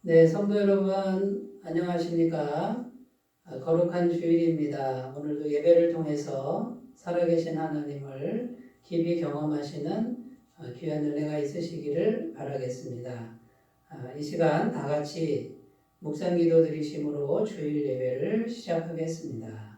네, 성도 여러분, 안녕하십니까? 거룩한 주일입니다. 오늘도 예배를 통해서 살아계신 하나님을 깊이 경험하시는 귀한 은혜가 있으시기를 바라겠습니다. 이 시간 다 같이 묵상 기도 드리심으로 주일 예배를 시작하겠습니다.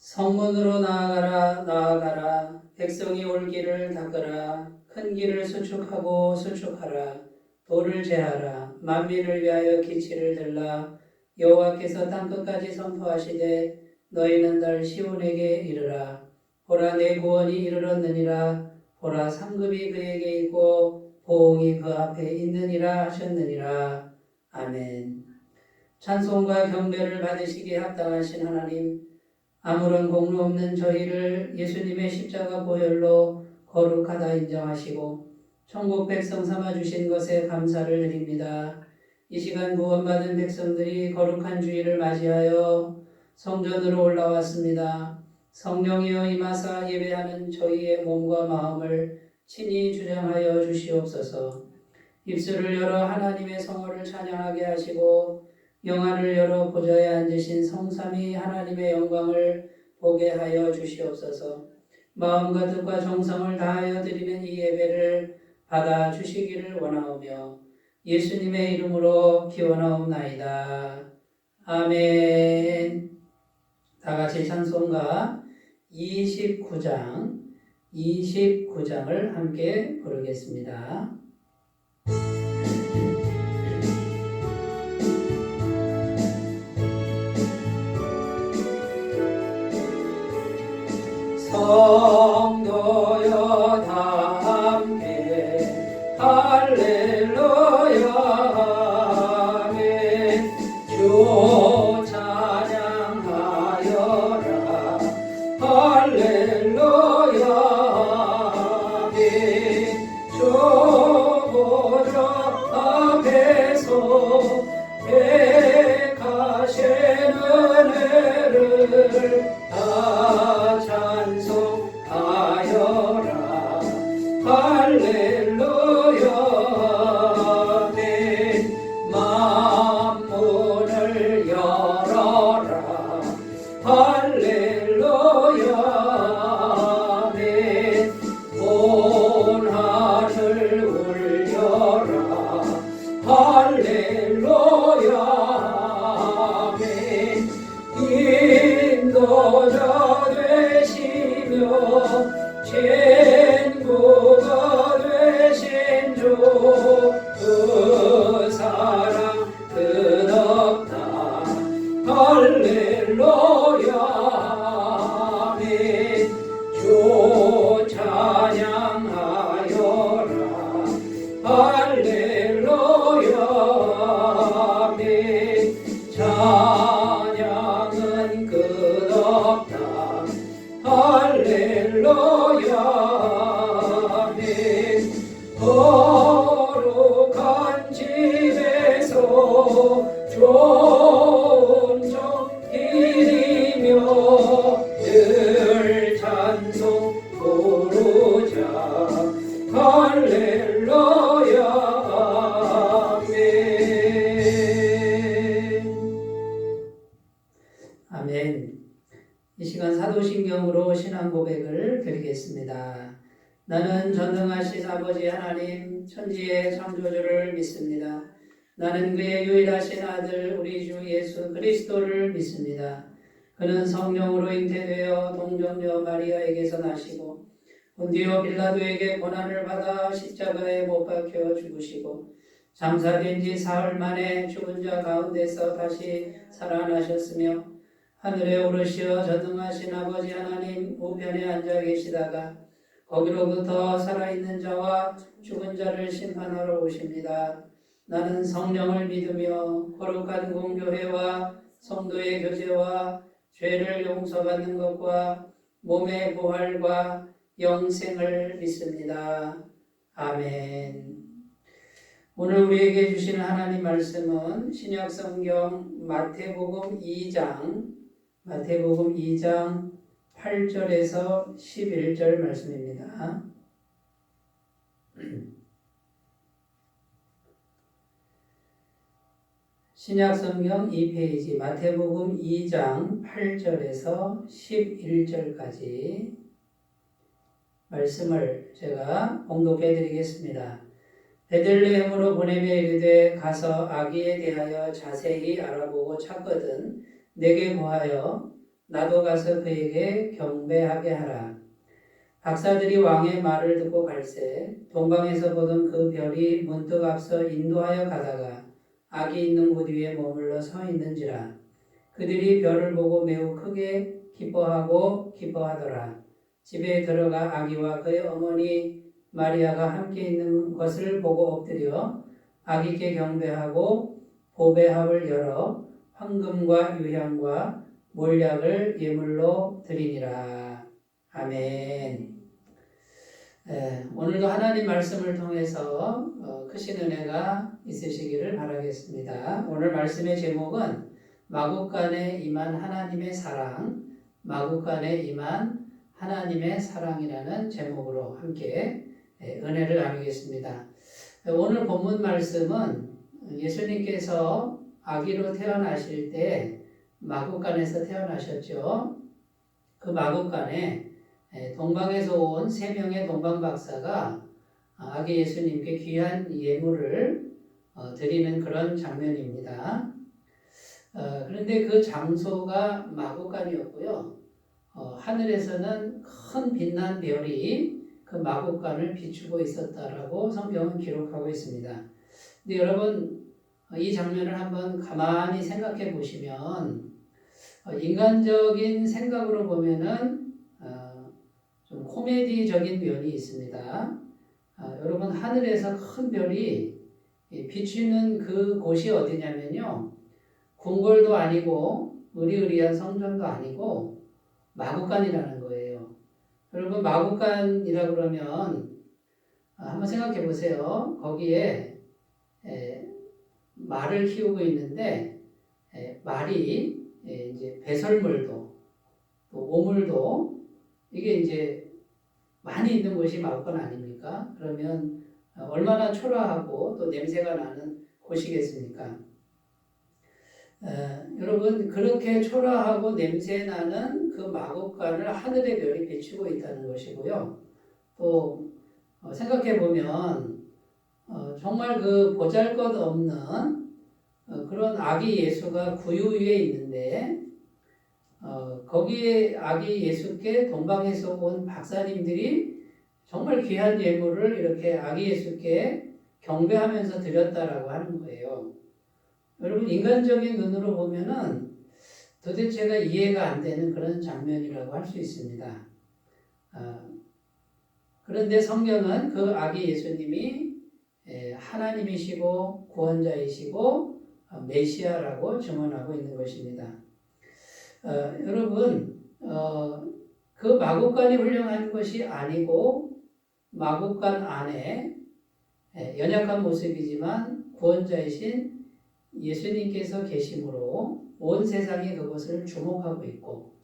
성문으로 나아가라, 나아가라. 백성이 올 길을 닦으라. 큰 길을 수축하고 수축하라. 돌을 제하라. 만민을 위하여 기치를 들라. 여호와께서 땅끝까지 선포하시되 너희는 달 시온에게 이르라. 보라, 내 구원이 이르렀느니라. 보라, 상급이 그에게 있고 보응이 그 앞에 있느니라 하셨느니라. 아멘. 찬송과 경배를 받으시기에 합당하신 하나님, 아무런 공로 없는 저희를 예수님의 십자가 보혈로 거룩하다 인정하시고 천국 백성 삼아주신 것에 감사를 드립니다. 이 시간 구원받은 백성들이 거룩한 주일을 맞이하여 성전으로 올라왔습니다. 성령이여 임하사 예배하는 저희의 몸과 마음을 친히 주장하여 주시옵소서. 입술을 열어 하나님의 성호를 찬양하게 하시고 영안을 열어 보좌에 앉으신 성삼위 하나님의 영광을 보게 하여 주시옵소서. 마음과 뜻과 정성을 다하여 드리는 이 예배를 받아 주시기를 원하오며 예수님의 이름으로 기원하옵나이다. 아멘. 다 같이 찬송가 29장을 함께 부르겠습니다. 성도여 다 함께 할렐루야 아멘. 주 찬양하여라 할렐루야 아멘. 주 보좌 앞에서 백하신 은혜를 다 찬송하여라 할렐루야 아멘. 만문을 열어라 할렐루야 아멘. 온 하늘 울려라 할렐루야 아멘. 인도자 되시며 친구가 되신 주 그 사랑 끝없다 할렐루야 아멘. 주 찬양하여라 할렐루야 아멘. 찬양은 끝없다 할렐루야 아멘. 거룩한 집에서 좋은 정 드리며 늘 찬송 부르자 할렐루야 아멘. 아멘. 이 시간 사도신경으로 신앙 고백을 드리겠습니다. 나는 전능하신 아버지 하나님 천지의 창조주를 믿습니다. 나는 그의 유일하신 아들 우리 주 예수 그리스도를 믿습니다. 그는 성령으로 잉태되어 동정녀 마리아에게서 나시고 본디오 빌라도에게 고난을 받아 십자가에 못 박혀 죽으시고 장사된 지 사흘 만에 죽은 자 가운데서 다시 살아나셨으며 하늘에 오르시어 전능하신 아버지 하나님 우편에 앉아 계시다가 거기로부터 살아있는 자와 죽은 자를 심판하러 오십니다. 나는 성령을 믿으며 거룩한 공교회와 성도의 교제와 죄를 용서받는 것과 몸의 부활과 영생을 믿습니다. 아멘. 오늘 우리에게 주시는 하나님 말씀은 신약성경 마태복음 2장 8절에서 11절 말씀입니다. 신약성경 2페이지 마태복음 2장 8절에서 11절까지 말씀을 제가 봉독해 드리겠습니다. 베들레헴으로 보내며 이르되 가서 아기에 대하여 자세히 알아보고 찾거든 내게 고하여 나도 가서 그에게 경배하게 하라. 박사들이 왕의 말을 듣고 갈새 동방에서 보던 그 별이 문득 앞서 인도하여 가다가 아기 있는 곳 위에 머물러 서 있는지라. 그들이 별을 보고 매우 크게 기뻐하더라. 집에 들어가 아기와 그의 어머니 마리아가 함께 있는 것을 보고 엎드려 아기께 경배하고 보배합을 열어 황금과 유향과 몰약을 예물로 드리니라. 아멘. 오늘도 하나님 말씀을 통해서 크신 은혜가 있으시기를 바라겠습니다. 오늘 말씀의 제목은 마국간에 임한 하나님의 사랑, 마국간에 임한 하나님의 사랑이라는 제목으로 함께 은혜를 나누겠습니다. 오늘 본문 말씀은 예수님께서 아기로 태어나실 때 마국간에서 태어나셨죠. 그 마국간에 동방에서 온 3명의 동방박사가 아기 예수님께 귀한 예물을 드리는 그런 장면입니다. 그런데 그 장소가 마국간이었고요. 하늘에서는 큰 빛난 별이 그 마국간을 비추고 있었다라고 성경은 기록하고 있습니다. 근데 여러분 이 장면을 한번 가만히 생각해 보시면 인간적인 생각으로 보면은 좀 코미디적인 면이 있습니다. 여러분 하늘에서 큰 별이 비추는 그 곳이 어디냐면요. 궁궐도 아니고 의리의리한 성전도 아니고 마국간이라는 거예요. 여러분 마국간이라 그러면 한번 생각해 보세요. 거기에 말을 키우고 있는데 말이 이제 배설물도 또 오물도 이게 이제 많이 있는 곳이 마국간 아닙니까? 그러면 얼마나 초라하고 또 냄새가 나는 곳이겠습니까? 여러분 그렇게 초라하고 냄새 나는 그 마국간을 하늘의 별이 비추고 있다는 것이고요. 또 생각해 보면 정말 그 보잘것없는 그런 아기 예수가 구유 위에 있는데 거기에 아기 예수께 동방에서 온 박사님들이 정말 귀한 예물을 이렇게 아기 예수께 경배하면서 드렸다라고 하는 거예요. 여러분 인간적인 눈으로 보면은 도대체가 이해가 안 되는 그런 장면이라고 할 수 있습니다. 그런데 성경은 그 아기 예수님이 하나님이시고 구원자이시고 메시아라고 증언하고 있는 것입니다. 여러분 그 마국간이 훌륭한 것이 아니고 마국간 안에 연약한 모습이지만 구원자이신 예수님께서 계심으로 온 세상이 그것을 주목하고 있고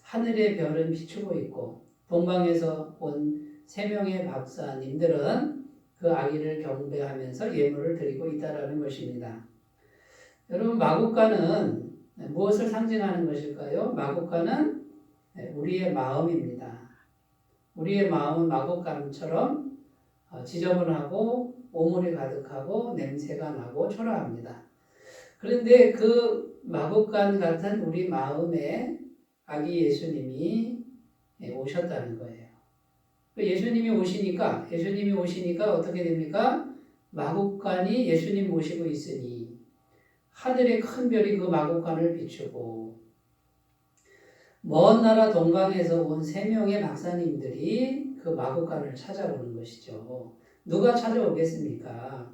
하늘의 별은 비추고 있고 동방에서 온 3명의 박사님들은 그 아기를 경배하면서 예물을 드리고 있다는 것입니다. 여러분 마국간은 무엇을 상징하는 것일까요? 마국간은 우리의 마음입니다. 우리의 마음은 마국간처럼 지저분하고 오물이 가득하고 냄새가 나고 초라합니다. 그런데 그 마국간 같은 우리 마음에 아기 예수님이 오셨다는 거예요. 예수님이 오시니까 어떻게 됩니까? 마국간이 예수님 모시고 있으니 하늘의 큰 별이 그 마국간을 비추고 먼 나라 동방에서 온 3명의 박사님들이 그 마국간을 찾아오는 것이죠. 누가 찾아오겠습니까?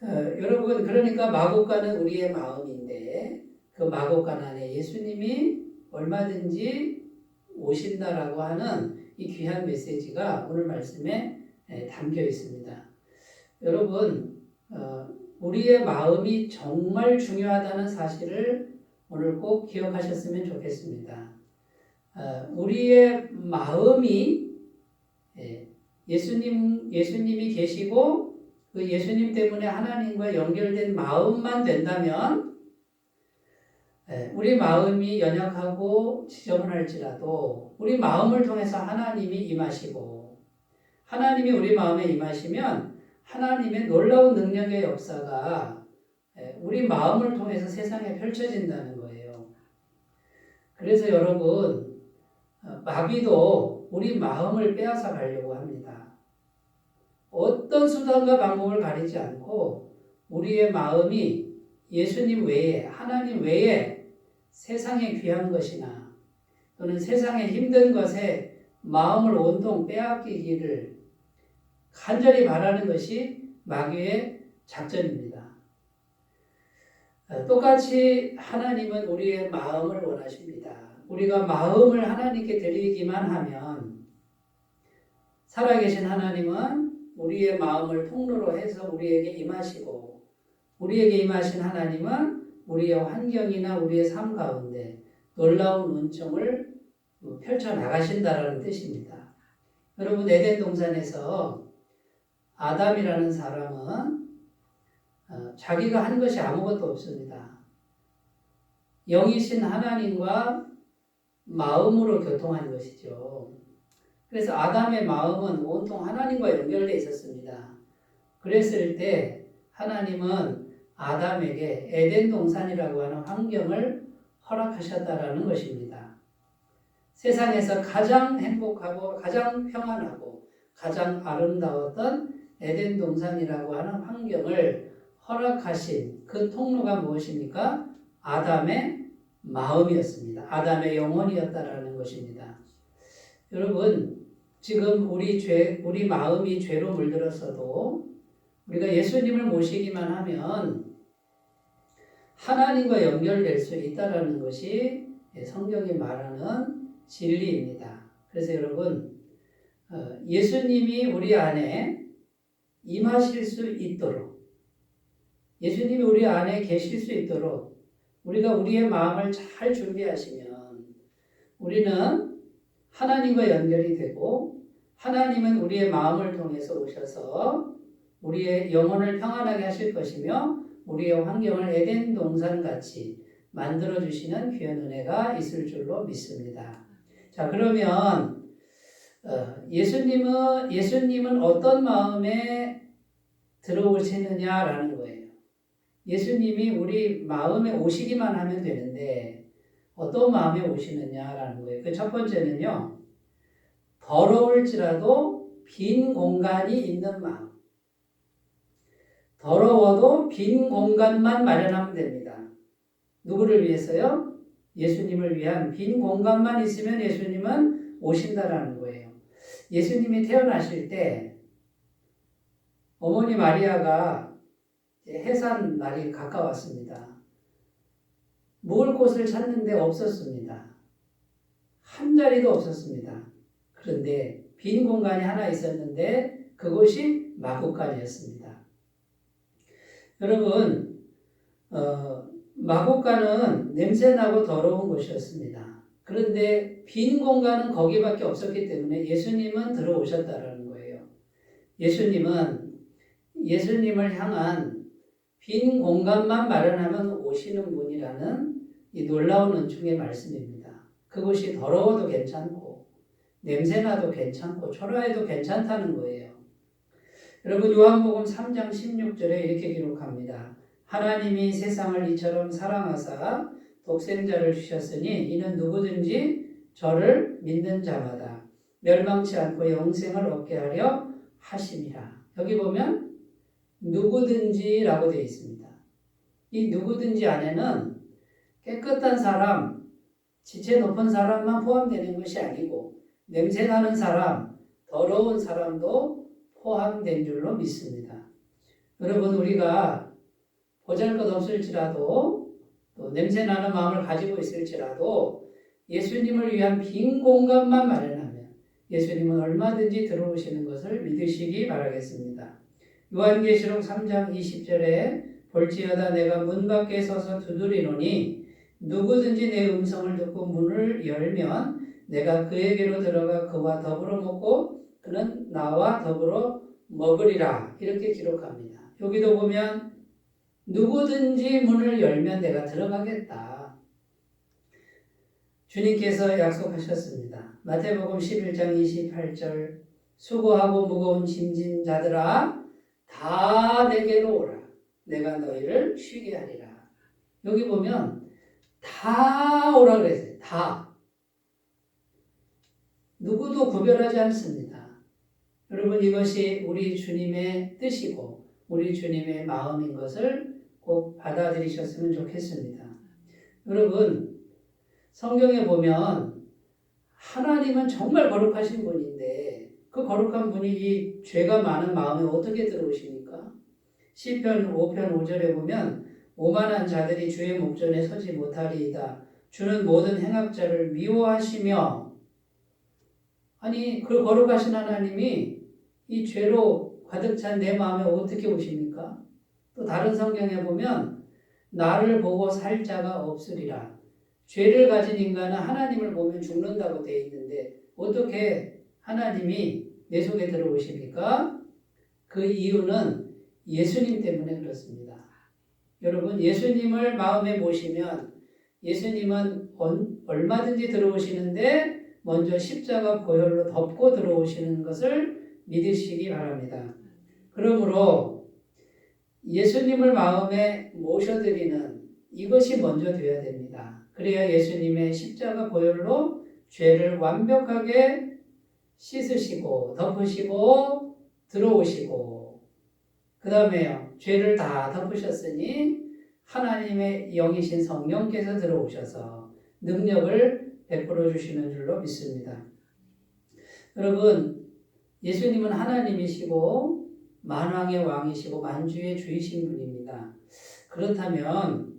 여러분 그러니까 마국간은 우리의 마음인데 그 마국간 안에 예수님이 얼마든지 오신다라고 하는 이 귀한 메시지가 오늘 말씀에 담겨 있습니다. 여러분, 우리의 마음이 정말 중요하다는 사실을 오늘 꼭 기억하셨으면 좋겠습니다. 우리의 마음이 예수님이 계시고 그 예수님 때문에 하나님과 연결된 마음만 된다면 우리 마음이 연약하고 지저분할지라도 우리 마음을 통해서 하나님이 임하시고 하나님이 우리 마음에 임하시면 하나님의 놀라운 능력의 역사가 우리 마음을 통해서 세상에 펼쳐진다는 거예요. 그래서 여러분, 마귀도 우리 마음을 빼앗아 가려고 합니다. 어떤 수단과 방법을 가리지 않고 우리의 마음이 예수님 외에, 하나님 외에 세상에 귀한 것이나 또는 세상에 힘든 것에 마음을 온통 빼앗기기를 간절히 바라는 것이 마귀의 작전입니다. 똑같이 하나님은 우리의 마음을 원하십니다. 우리가 마음을 하나님께 드리기만 하면 살아계신 하나님은 우리의 마음을 통로로 해서 우리에게 임하시고 우리에게 임하신 하나님은 우리의 환경이나 우리의 삶 가운데 놀라운 은총을 펼쳐나가신다라는 뜻입니다. 여러분, 에덴 동산에서 아담이라는 사람은 자기가 한 것이 아무것도 없습니다. 영이신 하나님과 마음으로 교통한 것이죠. 그래서 아담의 마음은 온통 하나님과 연결되어 있었습니다. 그랬을 때 하나님은 아담에게 에덴 동산이라고 하는 환경을 허락하셨다라는 것입니다. 세상에서 가장 행복하고 가장 평안하고 가장 아름다웠던 에덴 동산이라고 하는 환경을 허락하신 그 통로가 무엇입니까? 아담의 마음이었습니다. 아담의 영혼이었다라는 것입니다. 여러분, 지금 우리 마음이 죄로 물들었어도 우리가 예수님을 모시기만 하면 하나님과 연결될 수 있다라는 것이 성경이 말하는 진리입니다. 그래서 여러분, 예수님이 우리 안에 임하실 수 있도록, 예수님이 우리 안에 계실 수 있도록 우리가 우리의 마음을 잘 준비하시면 우리는 하나님과 연결이 되고 하나님은 우리의 마음을 통해서 오셔서 우리의 영혼을 평안하게 하실 것이며 우리의 환경을 에덴 동산같이 만들어주시는 귀한 은혜가 있을 줄로 믿습니다. 자, 그러면 예수님은 어떤 마음에 들어오시느냐라는 거예요. 예수님이 우리 마음에 오시기만 하면 되는데 어떤 마음에 오시느냐라는 거예요. 그 첫 번째는요, 더러울지라도 빈 공간이 있는 마음. 더러워도 빈 공간만 마련하면 됩니다. 누구를 위해서요? 예수님을 위한 빈 공간만 있으면 예수님은 오신다라는 거예요. 예수님이 태어나실 때 어머니 마리아가 해산 날이 가까웠습니다. 묵을 곳을 찾는데 없었습니다. 한 자리도 없었습니다. 그런데 빈 공간이 하나 있었는데 그곳이 마구간이었습니다. 여러분, 마구간은 냄새나고 더러운 곳이었습니다. 그런데 빈 공간은 거기밖에 없었기 때문에 예수님은 들어오셨다라는 거예요. 예수님을 향한 빈 공간만 마련하면 오시는 분이라는 이 놀라운 은총의 말씀입니다. 그것이 더러워도 괜찮고 냄새나도 괜찮고 초라해도 괜찮다는 거예요. 여러분, 요한복음 3장 16절에 이렇게 기록합니다. 하나님이 세상을 이처럼 사랑하사 독생자를 주셨으니 이는 누구든지 저를 믿는 자마다 멸망치 않고 영생을 얻게 하려 하심이라. 여기 보면 누구든지라고 되어 있습니다. 이 누구든지 안에는 깨끗한 사람, 지체 높은 사람만 포함되는 것이 아니고 냄새나는 사람, 더러운 사람도 포함된 줄로 믿습니다. 여러분, 우리가 보잘것없을지라도 또 냄새나는 마음을 가지고 있을지라도 예수님을 위한 빈 공간만 마련하면 예수님은 얼마든지 들어오시는 것을 믿으시기 바라겠습니다. 요한계시록 3장 20절에 볼지어다 내가 문 밖에 서서 두드리노니 누구든지 내 음성을 듣고 문을 열면 내가 그에게로 들어가 그와 더불어 먹고 그는 나와 더불어 먹으리라 이렇게 기록합니다. 여기도 보면 누구든지 문을 열면 내가 들어가겠다. 주님께서 약속하셨습니다. 마태복음 11장 28절 수고하고 무거운 짐진 자들아 다 내게로 오라. 내가 너희를 쉬게 하리라. 여기 보면 다 오라 그랬어요. 다. 누구도 구별하지 않습니다. 여러분 이것이 우리 주님의 뜻이고 우리 주님의 마음인 것을 꼭 받아들이셨으면 좋겠습니다. 여러분 성경에 보면 하나님은 정말 거룩하신 분인데 그 거룩한 분이 이 죄가 많은 마음에 어떻게 들어오십니까? 시편 5편 5절에 보면 오만한 자들이 주의 목전에 서지 못하리이다. 주는 모든 행악자를 미워하시며 아니 그 거룩하신 하나님이 이 죄로 가득 찬 내 마음에 어떻게 오십니까? 또 다른 성경에 보면 나를 보고 살 자가 없으리라. 죄를 가진 인간은 하나님을 보면 죽는다고 되어 있는데 어떻게 하나님이 내 속에 들어오십니까? 그 이유는 예수님 때문에 그렇습니다. 여러분 예수님을 마음에 모시면 예수님은 얼마든지 들어오시는데 먼저 십자가 보혈로 덮고 들어오시는 것을 믿으시기 바랍니다. 그러므로 예수님을 마음에 모셔드리는 이것이 먼저 되어야 됩니다. 그래야 예수님의 십자가 보혈로 죄를 완벽하게 씻으시고 덮으시고 들어오시고 그 다음에요. 죄를 다 덮으셨으니 하나님의 영이신 성령께서 들어오셔서 능력을 베풀어 주시는 줄로 믿습니다. 여러분 예수님은 하나님이시고 만왕의 왕이시고 만주의 주이신 분입니다. 그렇다면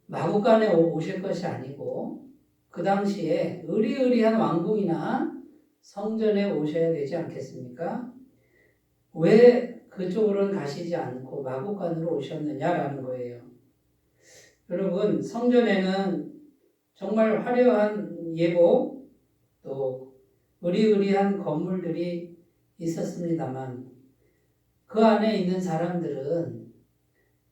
마구간에 오실 것이 아니고 그 당시에 의리의리한 왕궁이나 성전에 오셔야 되지 않겠습니까? 왜 그쪽으로는 가시지 않고 마구간으로 오셨느냐라는 거예요. 여러분 성전에는 정말 화려한 예복 또 의리의리한 건물들이 있었습니다만 그 안에 있는 사람들은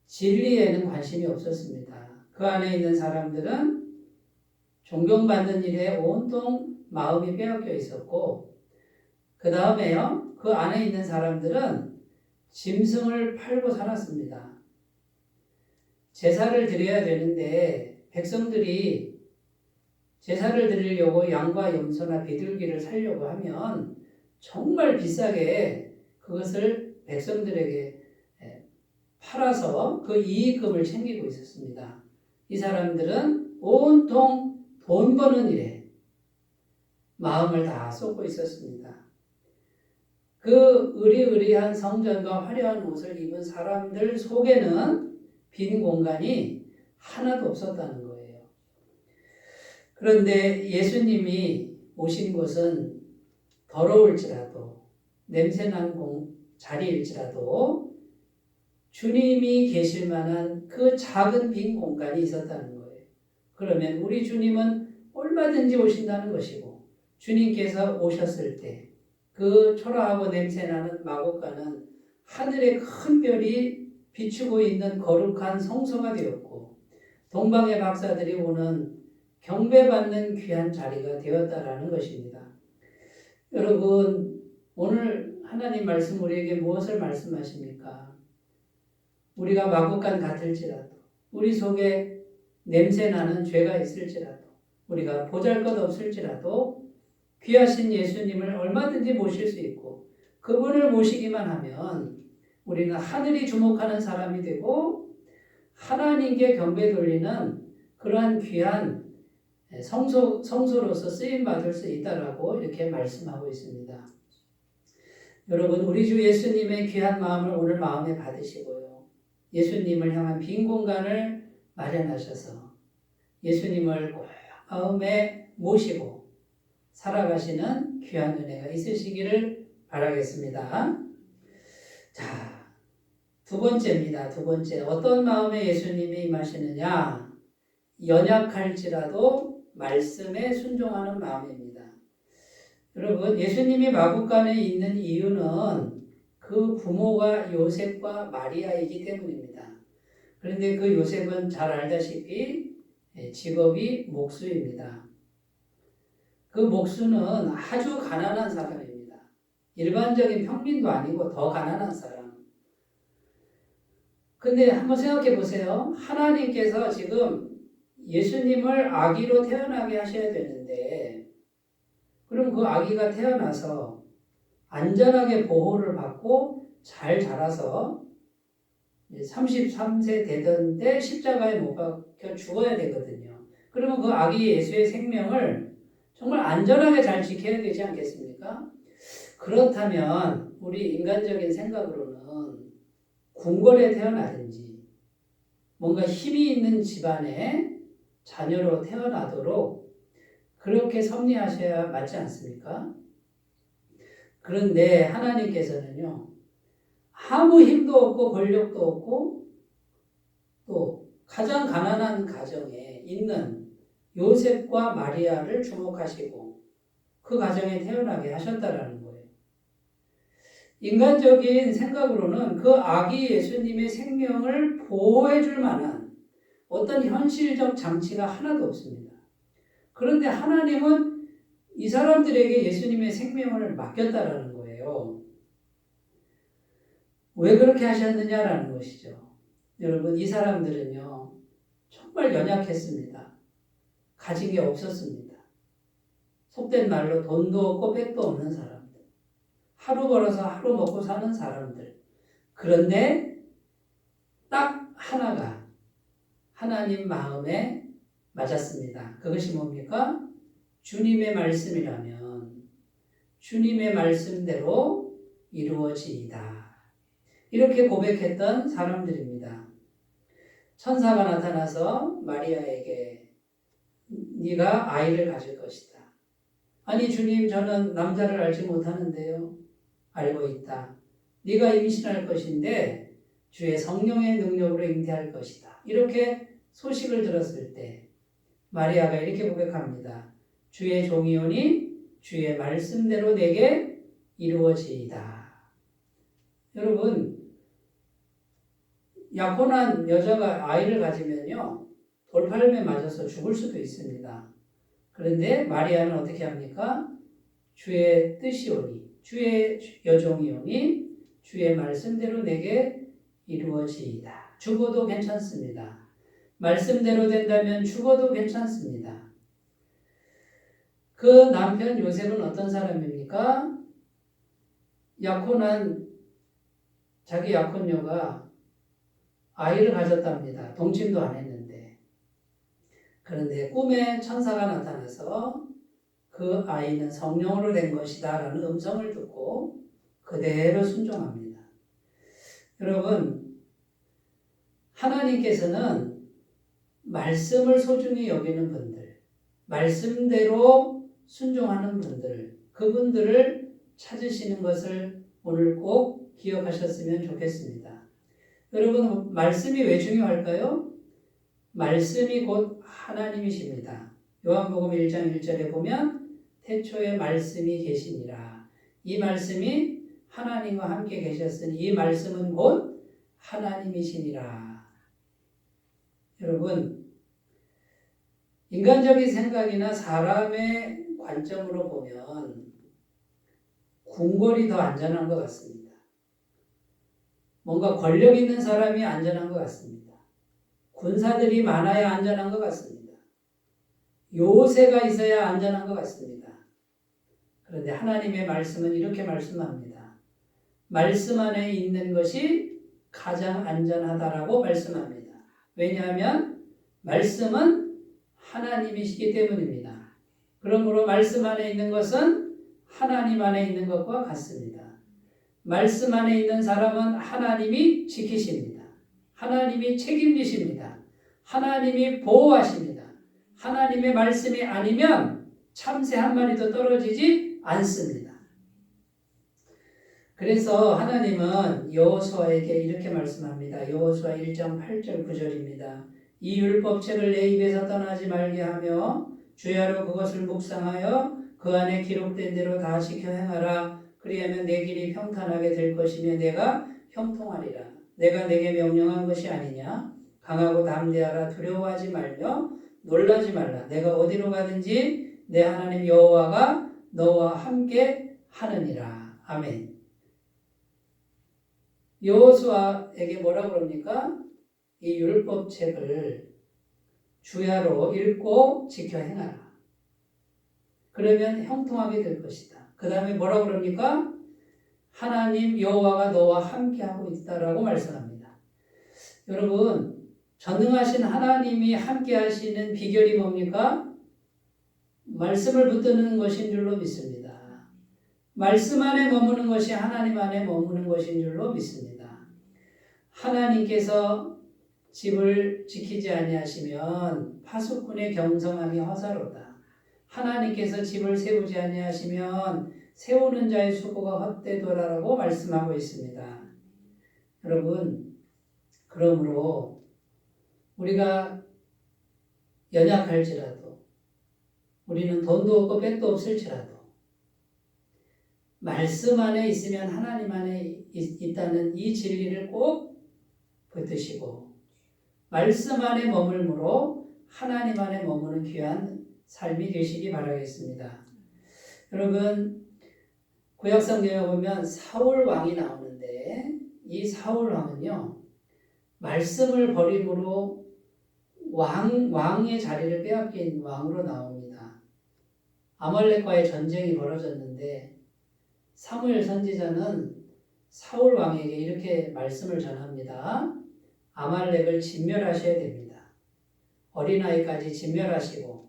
진리에는 관심이 없었습니다. 그 안에 있는 사람들은 존경받는 일에 온통 마음이 빼앗겨 있었고 그 다음에요. 그 안에 있는 사람들은 짐승을 팔고 살았습니다. 제사를 드려야 되는데 백성들이 제사를 드리려고 양과 염소나 비둘기를 살려고 하면 정말 비싸게 그것을 백성들에게 팔아서 그 이익금을 챙기고 있었습니다. 이 사람들은 온통 돈 버는 일에 마음을 다 쏟고 있었습니다. 그 의리의리한 성전과 화려한 옷을 입은 사람들 속에는 빈 공간이 하나도 없었다는 거예요. 그런데 예수님이 오신 곳은 더러울지라도 냄새난 자리일지라도 주님이 계실 만한 그 작은 빈 공간이 있었다는 거예요. 그러면 우리 주님은 얼마든지 오신다는 것이고 주님께서 오셨을 때 그 초라하고 냄새나는 마곡간은 하늘의 큰 별이 비추고 있는 거룩한 성소가 되었고 동방의 박사들이 오는 경배받는 귀한 자리가 되었다라는 것입니다. 여러분 오늘 하나님 말씀 우리에게 무엇을 말씀하십니까? 우리가 마곡간 같을지라도 우리 속에 냄새나는 죄가 있을지라도 우리가 보잘것없을지라도 귀하신 예수님을 얼마든지 모실 수 있고 그분을 모시기만 하면 우리는 하늘이 주목하는 사람이 되고 하나님께 경배 돌리는 그러한 귀한 성소로서 쓰임받을 수 있다라고 이렇게 말씀하고 있습니다. 여러분 우리 주 예수님의 귀한 마음을 오늘 마음에 받으시고요. 예수님을 향한 빈 공간을 마련하셔서 예수님을 꼭 마음에 모시고 살아가시는 귀한 은혜가 있으시기를 바라겠습니다. 자, 두 번째입니다. 두 번째. 어떤 마음에 예수님이 임하시느냐? 연약할지라도 말씀에 순종하는 마음입니다. 여러분, 예수님이 마구간에 있는 이유는 그 부모가 요셉과 마리아이기 때문입니다. 그런데 그 요셉은 잘 알다시피 직업이 목수입니다. 그 목수는 아주 가난한 사람입니다. 일반적인 평민도 아니고 더 가난한 사람. 근데 한번 생각해 보세요. 하나님께서 지금 예수님을 아기로 태어나게 하셔야 되는데, 그럼 그 아기가 태어나서 안전하게 보호를 받고 잘 자라서 33세 되던데 십자가에 못 박혀 죽어야 되거든요. 그러면 그 아기 예수의 생명을 정말 안전하게 잘 지켜야 되지 않겠습니까? 그렇다면 우리 인간적인 생각으로는 궁궐에 태어나든지 뭔가 힘이 있는 집안의 자녀로 태어나도록 그렇게 섭리하셔야 맞지 않습니까? 그런데 하나님께서는요, 아무 힘도 없고 권력도 없고 또 가장 가난한 가정에 있는 요셉과 마리아를 주목하시고 그 가정에 태어나게 하셨다라는 거예요. 인간적인 생각으로는 그 아기 예수님의 생명을 보호해 줄 만한 어떤 현실적 장치가 하나도 없습니다. 그런데 하나님은 이 사람들에게 예수님의 생명을 맡겼다라는 거예요. 왜 그렇게 하셨느냐라는 것이죠. 여러분, 이 사람들은요, 정말 연약했습니다. 가진 게 없었습니다. 속된 말로 돈도 없고 백도 없는 사람들. 하루 벌어서 하루 먹고 사는 사람들. 그런데 딱 하나가 하나님 마음에 맞았습니다. 그것이 뭡니까? 주님의 말씀이라면 주님의 말씀대로 이루어지이다. 이렇게 고백했던 사람들입니다. 천사가 나타나서 마리아에게 네가 아이를 가질 것이다. 아니 주님, 저는 남자를 알지 못하는데요. 알고 있다. 네가 임신할 것인데 주의 성령의 능력으로 잉태할 것이다. 이렇게 소식을 들었을 때 마리아가 이렇게 고백합니다. 주의 종이오니 주의 말씀대로 내게 이루어지이다. 여러분, 약혼한 여자가 아이를 가지면요, 돌팔매 맞아서 죽을 수도 있습니다. 그런데 마리아는 어떻게 합니까? 주의 뜻이오니, 주의 여종이오니, 주의 말씀대로 내게 이루어지이다. 죽어도 괜찮습니다. 말씀대로 된다면 죽어도 괜찮습니다. 그 남편 요셉은 어떤 사람입니까? 약혼한 자기 약혼녀가 아이를 가졌답니다. 동침도 안 했는데. 그런데 꿈에 천사가 나타나서 그 아이는 성령으로 된 것이다 라는 음성을 듣고 그대로 순종합니다. 여러분, 하나님께서는 말씀을 소중히 여기는 분들, 말씀대로 순종하는 분들, 그분들을 찾으시는 것을 오늘 꼭 기억하셨으면 좋겠습니다. 여러분, 말씀이 왜 중요할까요? 말씀이 곧 하나님이십니다. 요한복음 1장 1절에 보면 태초에 말씀이 계시니라. 이 말씀이 하나님과 함께 계셨으니 이 말씀은 곧 하나님이시니라. 여러분, 인간적인 생각이나 사람의 관점으로 보면 궁궐이 더 안전한 것 같습니다. 뭔가 권력 있는 사람이 안전한 것 같습니다. 군사들이 많아야 안전한 것 같습니다. 요새가 있어야 안전한 것 같습니다. 그런데 하나님의 말씀은 이렇게 말씀합니다. 말씀 안에 있는 것이 가장 안전하다라고 말씀합니다. 왜냐하면 말씀은 하나님이시기 때문입니다. 그러므로 말씀 안에 있는 것은 하나님 안에 있는 것과 같습니다. 말씀 안에 있는 사람은 하나님이 지키십니다. 하나님이 책임지십니다. 하나님이 보호하십니다. 하나님의 말씀이 아니면 참새 한 마리도 떨어지지 않습니다. 그래서 하나님은 여호수아에게 이렇게 말씀합니다. 여호수아 1장 8절 9절입니다. 이 율법책을 내 입에서 떠나지 말게 하며 주야로 그것을 묵상하여 그 안에 기록된 대로 다 지켜 행하라. 그리하면 내 길이 평탄하게 될 것이며 내가 형통하리라. 내가 내게 명령한 것이 아니냐. 강하고 담대하라. 두려워하지 말며 놀라지 말라. 내가 어디로 가든지 내 하나님 여호와가 너와 함께 하느니라. 아멘. 여호수아에게 뭐라고 그럽니까? 이 율법책을 주야로 읽고 지켜 행하라. 그러면 형통하게 될 것이다. 그 다음에 뭐라고 그럽니까? 하나님 여호와가 너와 함께하고 있다라고 말씀합니다. 여러분, 전능하신 하나님이 함께하시는 비결이 뭡니까? 말씀을 붙드는 것인 줄로 믿습니다. 말씀 안에 머무는 것이 하나님 안에 머무는 것인 줄로 믿습니다. 하나님께서 집을 지키지 아니하시면 파수꾼의 경성함이 허사로다. 하나님께서 집을 세우지 아니하시면 세우는 자의 수고가 헛되도라라고 말씀하고 있습니다. 여러분, 그러므로 우리가 연약할지라도 우리는 돈도 없고 뺏도 없을지라도 말씀 안에 있으면 하나님 안에 있다는 이 진리를 꼭 붙드시고 말씀 안에 머물므로 하나님 안에 머무는 귀한 삶이 되시기 바라겠습니다. 여러분, 구약 성경에 보면 사울 왕이 나오는데 이 사울 왕은요, 말씀을 버림으로 왕의 자리를 빼앗긴 왕으로 나옵니다. 아말렉과의 전쟁이 벌어졌는데 사무엘 선지자는 사울 왕에게 이렇게 말씀을 전합니다. 아말렉을 진멸하셔야 됩니다. 어린아이까지 진멸하시고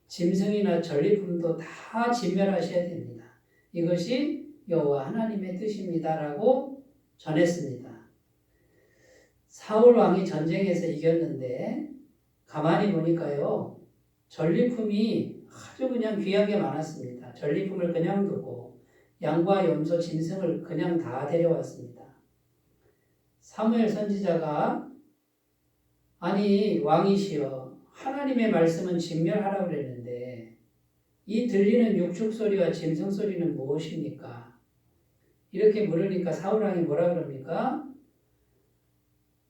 짐승이나 전리품도 다 진멸하셔야 됩니다. 이것이 여호와 하나님의 뜻입니다라고 전했습니다. 사울 왕이 전쟁에서 이겼는데 가만히 보니까요, 전리품이 아주 그냥 귀한 게 많았습니다. 전리품을 그냥 두고 양과 염소, 짐승을 그냥 다 데려왔습니다. 사무엘 선지자가 아니 왕이시여 하나님의 말씀은 진멸하라고 그랬는데 이 들리는 육축 소리와 짐승 소리는 무엇입니까? 이렇게 물으니까 사울 왕이 뭐라 그럽니까?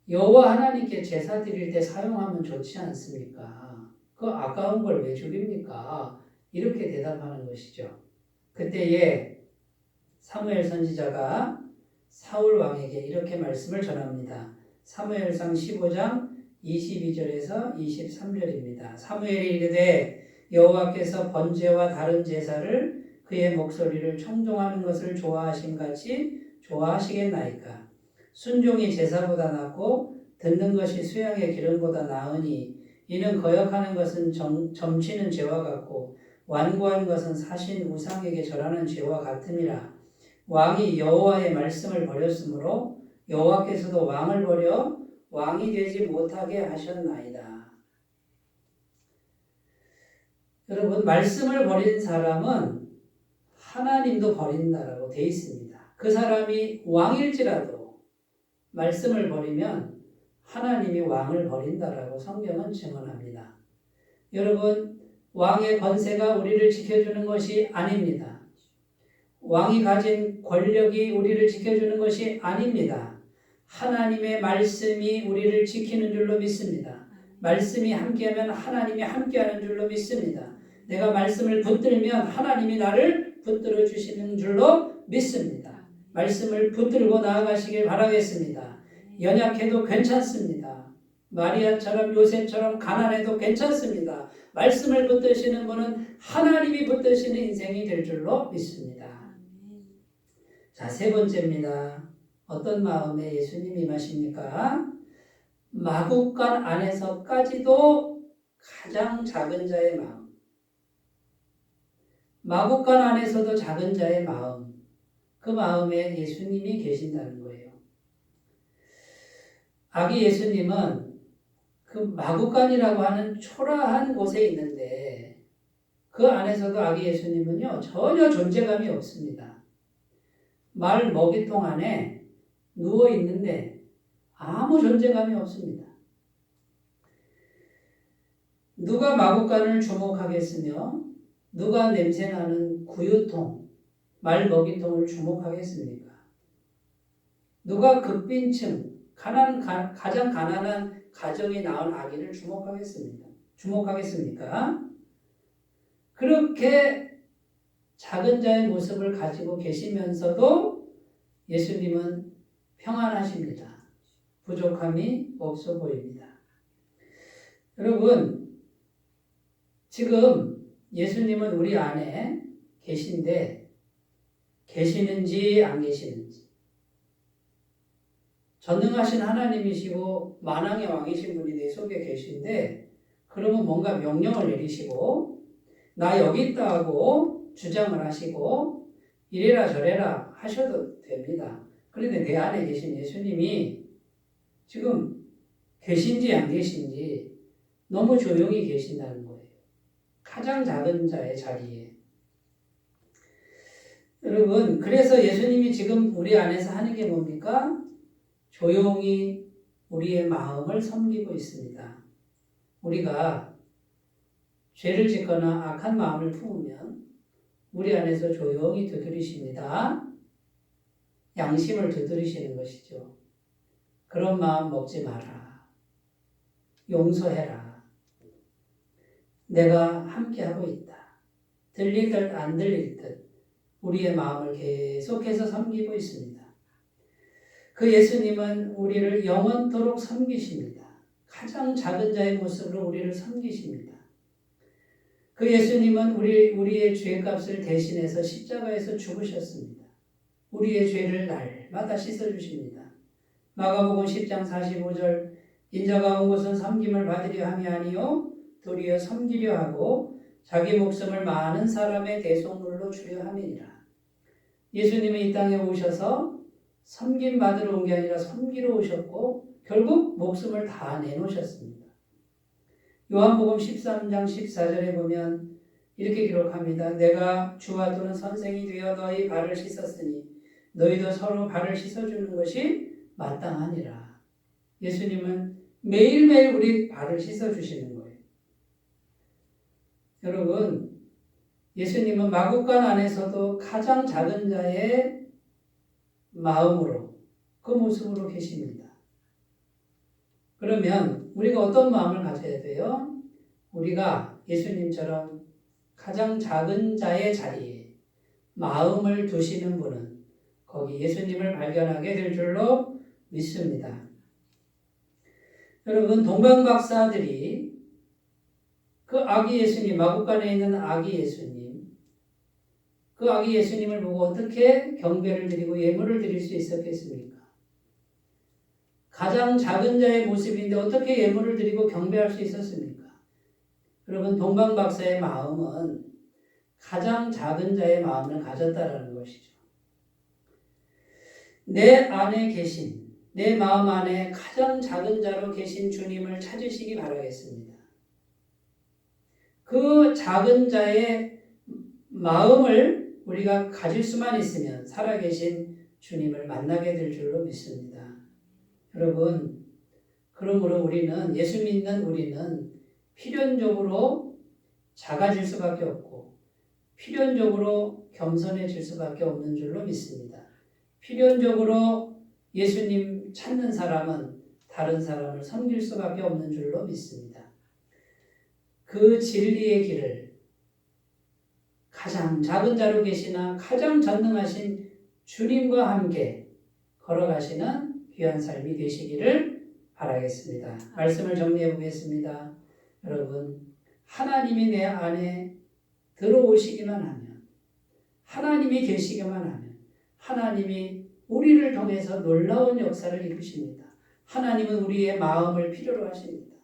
여호와 하나님께 제사 드릴 때 사용하면 좋지 않습니까? 그 아까운 걸 왜 죽입니까? 이렇게 대답하는 것이죠. 그때에 사무엘 선지자가 사울 왕에게 이렇게 말씀을 전합니다. 사무엘상 15장 22절에서 23절입니다. 사무엘이 이르되 여호와께서 번제와 다른 제사를 그의 목소리를 청종하는 것을 좋아하심 같이 좋아하시겠나이까? 순종이 제사보다 낫고 듣는 것이 수양의 기름보다 나으니 이는 거역하는 것은 점치는 죄와 같고 완고한 것은 사신 우상에게 절하는 죄와 같음이라. 왕이 여호와의 말씀을 버렸으므로 여호와께서도 왕을 버려 왕이 되지 못하게 하셨나이다. 여러분, 말씀을 버린 사람은 하나님도 버린다라고 되어 있습니다. 그 사람이 왕일지라도 말씀을 버리면 하나님이 왕을 버린다라고 성경은 증언합니다. 여러분, 왕의 권세가 우리를 지켜주는 것이 아닙니다. 왕이 가진 권력이 우리를 지켜주는 것이 아닙니다. 하나님의 말씀이 우리를 지키는 줄로 믿습니다. 말씀이 함께하면 하나님이 함께하는 줄로 믿습니다. 내가 말씀을 붙들면 하나님이 나를 붙들어 주시는 줄로 믿습니다. 말씀을 붙들고 나아가시길 바라겠습니다. 연약해도 괜찮습니다. 마리아처럼 요셉처럼 가난해도 괜찮습니다. 말씀을 붙드시는 분은 하나님이 붙드시는 인생이 될 줄로 믿습니다. 자, 세 번째입니다. 어떤 마음에 예수님이 임하십니까? 마국간 안에서까지도 가장 작은 자의 마음. 마국간 안에서도 작은 자의 마음. 그 마음에 예수님이 계신다는 거예요. 아기 예수님은 그 그 마구간이라고 하는 초라한 곳에 있는데 그 안에서도 아기 예수님은요 전혀 존재감이 없습니다. 말 먹이통 안에 누워 있는데 아무 존재감이 없습니다. 누가 마구간을 주목하겠으며 누가 냄새나는 구유통, 말 먹이통을 주목하겠습니까? 누가 극빈층, 가장 가난한 가정이 낳은 아기를 주목하겠습니까? 그렇게 작은 자의 모습을 가지고 계시면서도 예수님은 평안하십니다. 부족함이 없어 보입니다. 여러분, 지금 예수님은 우리 안에 계신데 계시는지 안 계시는지, 전능하신 하나님이시고 만왕의 왕이신 분이 내 속에 계신데 그러면 뭔가 명령을 내리시고 나 여기 있다 하고 주장을 하시고 이래라 저래라 하셔도 됩니다. 그런데 내 안에 계신 예수님이 지금 계신지 안 계신지 너무 조용히 계신다는 거예요. 가장 작은 자의 자리에. 여러분, 그래서 예수님이 지금 우리 안에서 하는 게 뭡니까? 조용히 우리의 마음을 섬기고 있습니다. 우리가 죄를 짓거나 악한 마음을 품으면 우리 안에서 조용히 두드리십니다. 양심을 두드리시는 것이죠. 그런 마음 먹지 마라. 용서해라. 내가 함께하고 있다. 들릴 듯 안 들릴 듯 우리의 마음을 계속해서 섬기고 있습니다. 그 예수님은 우리를 영원토록 섬기십니다. 가장 작은 자의 모습으로 우리를 섬기십니다. 그 예수님은 우리의 죄값을 대신해서 십자가에서 죽으셨습니다. 우리의 죄를 날마다 씻어주십니다. 마가복음 10장 45절 인자가 온 곳은 섬김을 받으려 함이 아니요 도리어 섬기려 하고 자기 목숨을 많은 사람의 대속물로 주려 함이니라. 예수님이 이 땅에 오셔서 섬김 받으러 온 게 아니라 섬기러 오셨고 결국 목숨을 다 내놓으셨습니다. 요한복음 13장 14절에 보면 이렇게 기록합니다. 내가 주와 또는 선생이 되어 너희 발을 씻었으니 너희도 서로 발을 씻어주는 것이 마땅하니라. 예수님은 매일매일 우리 발을 씻어주시는 거예요. 여러분, 예수님은 마구간 안에서도 가장 작은 자의 마음으로 그 모습으로 계십니다. 그러면 우리가 어떤 마음을 가져야 돼요? 우리가 예수님처럼 가장 작은 자의 자리에 마음을 두시는 분은 거기 예수님을 발견하게 될 줄로 믿습니다. 여러분, 동방박사들이 그 아기 예수님, 마구간에 있는 아기 예수님, 그 아기 예수님을 보고 어떻게 경배를 드리고 예물을 드릴 수 있었겠습니까? 가장 작은 자의 모습인데 어떻게 예물을 드리고 경배할 수 있었습니까? 여러분, 동방박사의 마음은 가장 작은 자의 마음을 가졌다라는 것이죠. 내 안에 계신, 내 마음 안에 가장 작은 자로 계신 주님을 찾으시기 바라겠습니다. 그 작은 자의 마음을 우리가 가질 수만 있으면 살아계신 주님을 만나게 될 줄로 믿습니다. 여러분, 그러므로 우리는, 예수 믿는 우리는 필연적으로 작아질 수밖에 없고 필연적으로 겸손해질 수밖에 없는 줄로 믿습니다. 필연적으로 예수님 찾는 사람은 다른 사람을 섬길 수밖에 없는 줄로 믿습니다. 그 진리의 길을 가장 작은 자로 계시나 가장 전능하신 주님과 함께 걸어가시는 귀한 삶이 되시기를 바라겠습니다. 말씀을 정리해 보겠습니다. 여러분, 하나님이 내 안에 들어오시기만 하면, 하나님이 계시기만 하면 하나님이 우리를 통해서 놀라운 역사를 이루십니다. 하나님은 우리의 마음을 필요로 하십니다.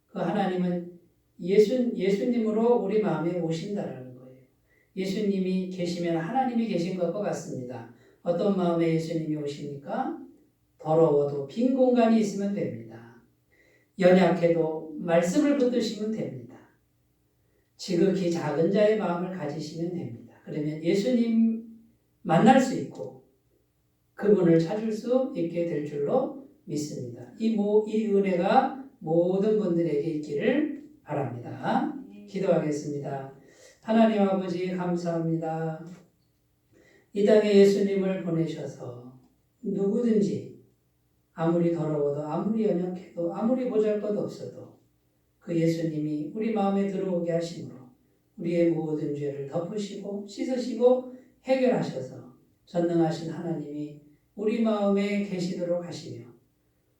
그 하나님은 예수님으로 우리 마음에 오신다라는 거예요. 예수님이 계시면 하나님이 계신 것과 같습니다. 어떤 마음에 예수님이 오십니까? 더러워도 빈 공간이 있으면 됩니다. 연약해도 말씀을 붙드시면 됩니다. 지극히 작은 자의 마음을 가지시면 됩니다. 그러면 예수님 만날 수 있고 그분을 찾을 수 있게 될 줄로 믿습니다. 이 은혜가 모든 분들에게 있기를 바랍니다. 기도하겠습니다. 하나님 아버지 감사합니다. 이 땅에 예수님을 보내셔서 누구든지 아무리 더러워도 아무리 연약해도 아무리 보잘것 없어도 그 예수님이 우리 마음에 들어오게 하심으로 우리의 모든 죄를 덮으시고 씻으시고 해결하셔서 전능하신 하나님이 우리 마음에 계시도록 하시며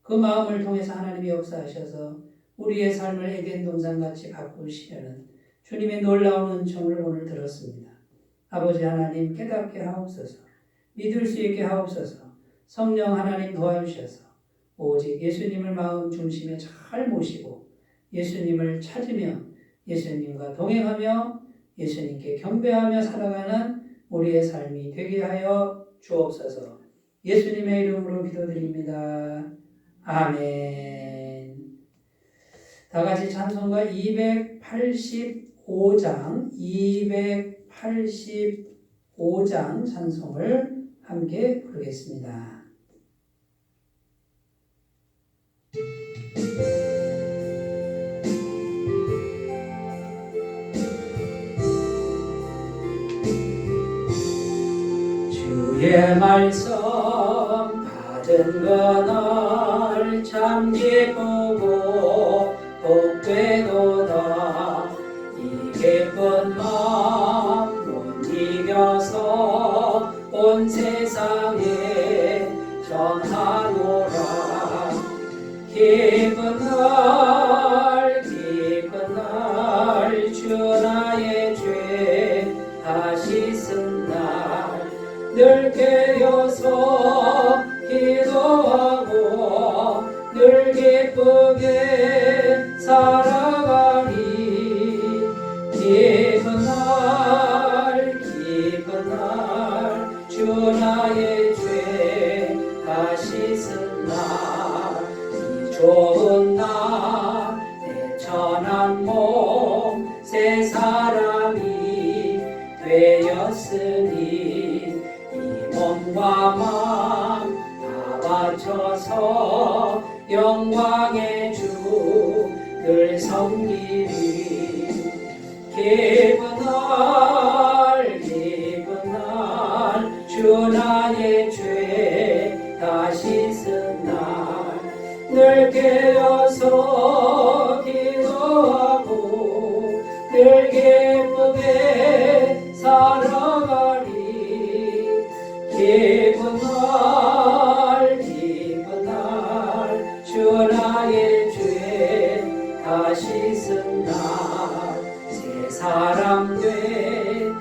그 마음을 통해서 하나님이 역사하셔서 우리의 삶을 에덴 동산같이 바꾸시려는 주님의 놀라운 은총을 오늘 들었습니다. 아버지 하나님 깨닫게 하옵소서. 믿을 수 있게 하옵소서. 성령 하나님 도와주셔서 오직 예수님을 마음 중심에 잘 모시고 예수님을 찾으며 예수님과 동행하며 예수님께 경배하며 살아가는 우리의 삶이 되게 하여 주옵소서. 예수님의 이름으로 기도드립니다. 아멘. 다 같이 찬송가 285장 찬송을 함께 부르겠습니다. 주의 말씀 받은 그날 참 기쁘고 복되도다. 이 기쁜 마음 못 이겨서 온 세상에 전하노라. 기쁜 날 주 나의 죄 다시 쓴 날 늘 깨어서 기도하고 늘 기쁘게 살아가리. 기쁜 날 주 나의 죄 다시 쓴 날 이 좋은 날 내 천한 몸 새 사람이 되었으니 이 몸과 마음 다 바쳐서 영광의 주 늘 섬기리. 기쁜 날 주 나의 죄 다시 쓴 날 늘 깨어서 기도하고 늘 기쁘게 살아가리. 기쁜 날 주 나의 죄 다시 쓴 날 새 사람 돼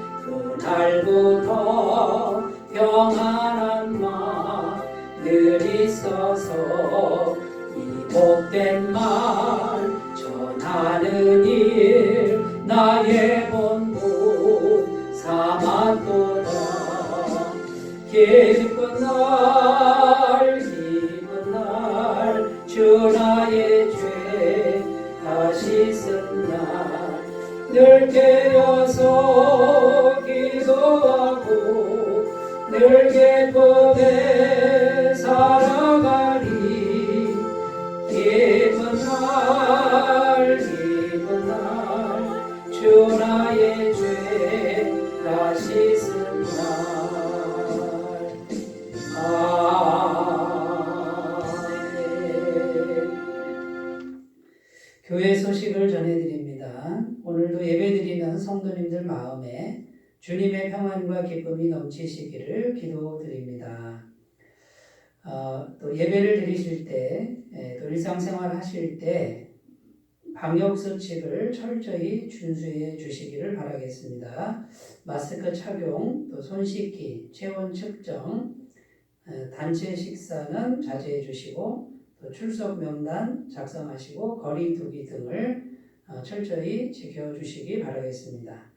그날부터 평안한 마음 늘 있어서 이 복된 말 전하는 일 나의 본분 삼았도다. 기쁜 날 주 나의 죄 다시 쓴 날 늘 깨어서 기도하고 늘 기쁘게 살아가리. 기쁜 날 주 나의 죄 다시 쓴 날. 교회 소식을 전해드립니다. 오늘도 예배드리는 성도님들 마음에 주님의 평안과 기쁨이 넘치시기를 기도드립니다. 또 예배를 드리실 때, 또 일상생활 하실 때 방역수칙을 철저히 준수해 주시기를 바라겠습니다. 마스크 착용, 또 손 씻기, 체온 측정, 단체 식사는 자제해 주시고 또 출석 명단 작성하시고 거리 두기 등을 철저히 지켜주시기 바라겠습니다.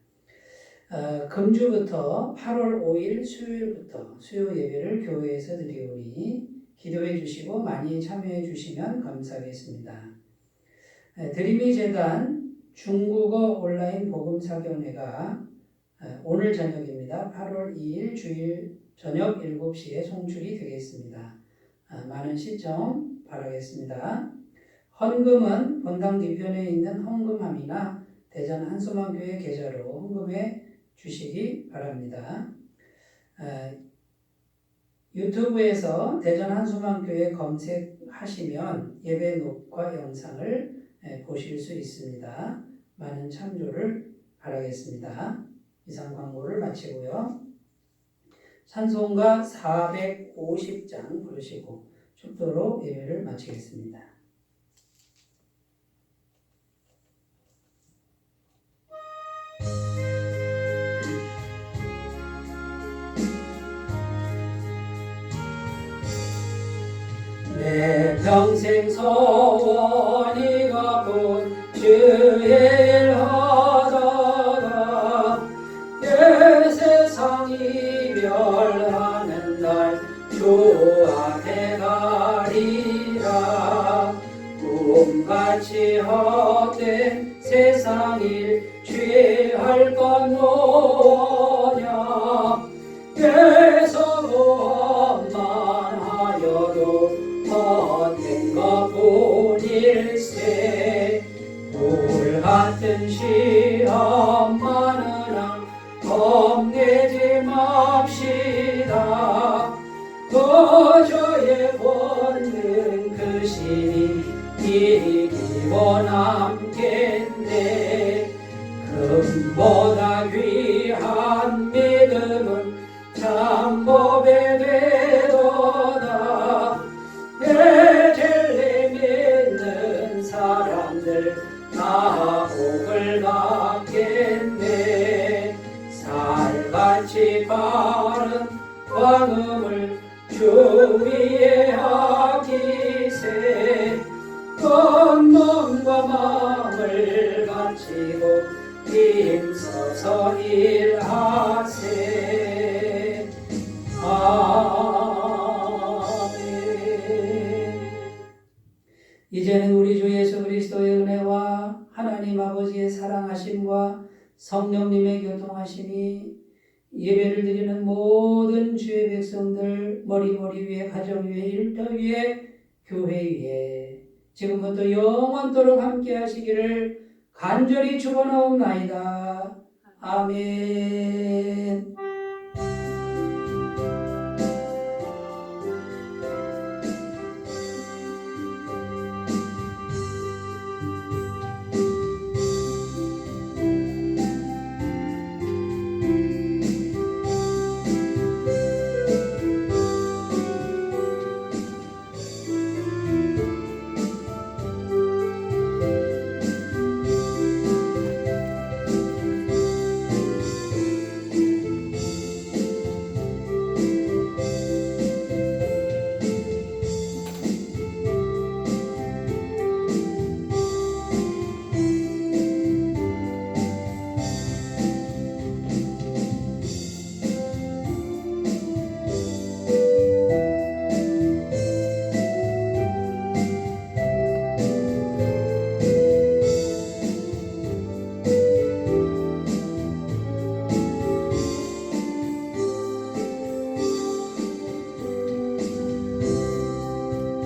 금주부터 8월 5일 수요일부터 수요 예배를 교회에서 드리오니 기도해 주시고 많이 참여해 주시면 감사하겠습니다. 드림이 재단 중국어 온라인 복음사경회가 오늘 저녁입니다. 8월 2일 주일 저녁 7시에 송출이 되겠습니다. 많은 시청 바라겠습니다. 헌금은 본당 뒤편에 있는 헌금함이나 대전 한소망교회 계좌로 헌금해 주시기 바랍니다. 유튜브에서 대전 한소망교회 검색하시면 예배 녹화 영상을 보실 수 있습니다. 많은 참조를 바라겠습니다. 이상 광고를 마치고요. 찬송가 450장 부르시고 축도로 예배를 마치겠습니다. 내 평생 소원이가 곧 주의 일 하다가 내 세상 이별하는 날 주 앞에 가리라. 꿈같이 헛된 세상 일 취할 건 뭐냐. 계속만 하여도 헛된 것뿐일세. 불같은 시험 많으나 겁내지 맙시다. 거저의 본능 그 신이 이기 원함겠네. 금보다 귀한 믿음은 참법에 되도다. 예절례 믿는 사람들 다 복을 받겠네. 살같이 바른 광음을 주 위에 하기세. 온몸과 마음을 바치고 힘써서 일하세. 아멘. 이제는 우리 주 예수 그리스도의 은혜와 하나님 아버지의 사랑하심과 성령님의 교통하심이 예배를 드리는 모든 주의 백성들 머리 위에 가정 위에 일터 위에 교회 위에 지금부터 영원토록 함께 하시기를 간절히 축원하옵나이다. 아멘.